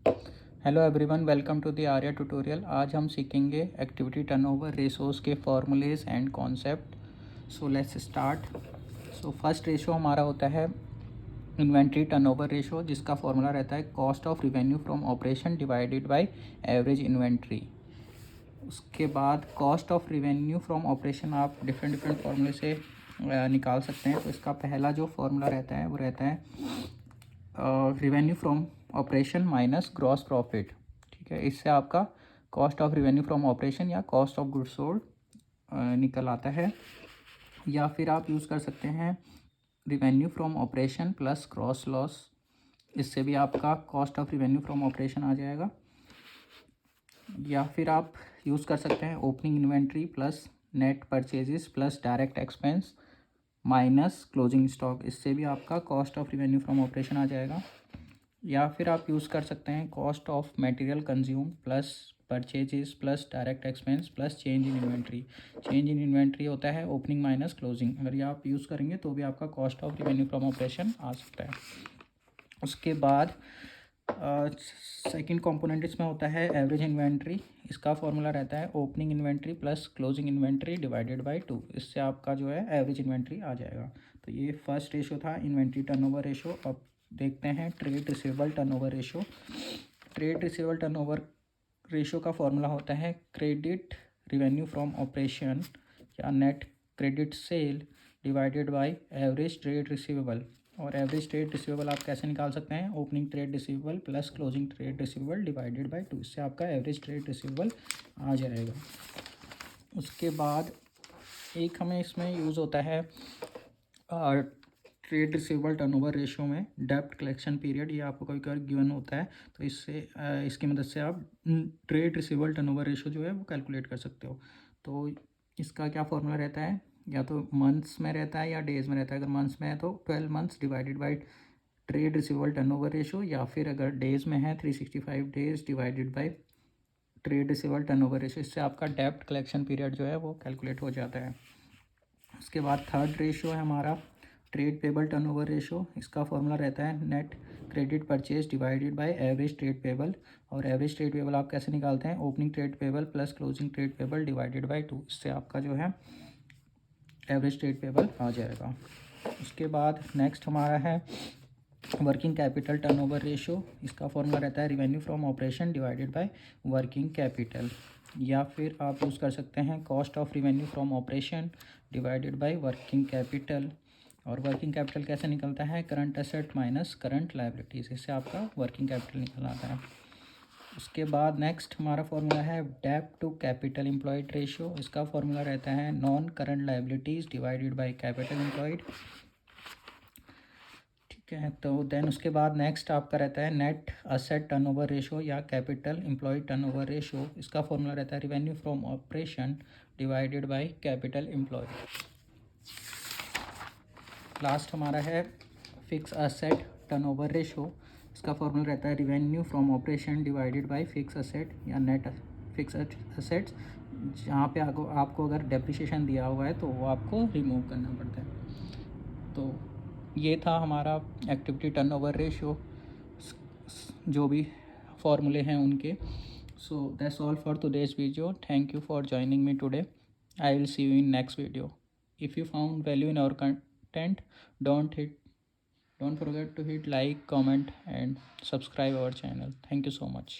Hello everyone, welcome to the Arya tutorial. आज हम सीखेंगे एक्टिविटी टर्नओवर रेशोज़ के formulas and concept. So let's start. So first ratio हमारा होता है इन्वेंट्री टर्नओवर रेशो, जिसका फॉर्मूला रहता है cost of revenue from operation divided by average inventory. उसके बाद cost of revenue from operation आप डिफरेंट फार्मूले से निकाल सकते हैं। तो इसका पहला जो फार्मूला रहता है वो रहता है revenue from operation minus gross profit. ठीक है, इससे आपका cost of revenue from operation या कॉस्ट ऑफ गुड्स सोल्ड निकल आता है। या फिर आप यूज़ कर सकते हैं revenue from operation plus gross loss, इससे भी आपका cost of revenue from operation आ जाएगा। या फिर आप यूज़ कर सकते हैं opening inventory plus net purchases plus direct expense minus closing stock, इससे भी आपका cost of revenue from operation आ जाएगा। या फिर आप यूज़ कर सकते हैं cost of material consume plus purchases plus direct expense plus change in inventory. Change in inventory होता है ओपनिंग माइनस क्लोजिंग। अगर ये आप यूज़ करेंगे तो भी आपका cost of revenue from operation आ सकता है। उसके बाद सेकंड कंपोनेंट इसमें होता है एवरेज इन्वेंट्री। इसका फॉर्मूला रहता है opening inventory plus closing inventory divided by 2। इससे आपका जो है एवरेज इन्वेंट्री आ जाएगा। तो ये फर्स्ट रेशो था इन्वेंट्री टर्नओवर रेशो। अब देखते हैं trade receivable turnover ratio. Trade receivable turnover ratio का फॉर्मूला होता है क्रेडिट रिवेन्यू फ्रॉम ऑपरेशन या net credit sale divided by average trade receivable. और एवरेज ट्रेड रिसीवेबल आप कैसे निकाल सकते हैं? Opening trade receivable plus closing trade receivable divided by 2। इससे आपका एवरेज ट्रेड रिसीवेबल आ जाएगा। उसके बाद एक हमें इसमें यूज़ होता है ट्रेड रिसीवेबल टर्नओवर रेशियो में डेब्ट कलेक्शन पीरियड। ये आपको कभी कभी गिवन होता है, तो इससे इसकी मदद से आप ट्रेड रिसीवेबल टर्नओवर रेशियो जो है वो कैलकुलेट कर सकते हो। तो इसका क्या फॉर्मूला रहता है? या तो मंथ्स में रहता है या डेज़ में रहता है। अगर मंथ्स में है तो 12 months divided by trade receivable turnover ratio, या फिर अगर डेज़ में है 365 days divided by trade receivable turnover ratio. इससे आपका डेब्ट कलेक्शन पीरियड जो है वो कैलकुलेट हो जाता है। उसके बाद थर्ड रेशियो है हमारा ट्रेड पेबल टर्नओवर रेशियो। इसका फॉर्मूला रहता है net credit purchase divided by average trade payable. और एवरेज ट्रेड पेबल आप कैसे निकालते हैं? Opening trade payable plus closing trade payable divided by 2। इससे आपका जो है एवरेज ट्रेड पेबल आ जाएगा। उसके बाद नेक्स्ट हमारा है वर्किंग कैपिटल टर्नओवर रेशियो। इसका फॉर्मूला रहता है revenue from operation divided by working capital. या फिर आप यूज़ कर सकते हैं cost of revenue from operation divided by working capital. और वर्किंग कैपिटल कैसे निकलता है? Current asset minus current liabilities. इससे आपका वर्किंग कैपिटल निकल आता है। उसके बाद नेक्स्ट हमारा फॉर्मूला है डेब्ट टू कैपिटल एम्प्लॉयड रेशियो। इसका फॉर्मूला रहता है non current liabilities divided by capital employed. ठीक है, तो देन उसके बाद नेक्स्ट आपका रहता है नेट असेट टर्नओवर रेशियो या कैपिटल एम्प्लॉयड टर्नओवर रेशियो। इसका फॉर्मूला रहता है revenue from operation divided by capital employed. Last हमारा है फिक्स असेट टर्नओवर रेशो। इसका फॉर्मूला रहता है revenue from operation divided by fix asset या नेट फिक्स असेट्स। जहाँ पे आपको अगर डेप्रिसिएशन दिया हुआ है तो वो आपको रिमूव करना पड़ता है। तो ये था हमारा एक्टिविटी टर्नओवर रेशो, जो भी फॉर्मूले हैं उनके। So that's all for today's video. Thank you for joining me today. I will see you in next video. If you found value in our content, don't forget to hit like, comment and subscribe our channel. Thank you so much.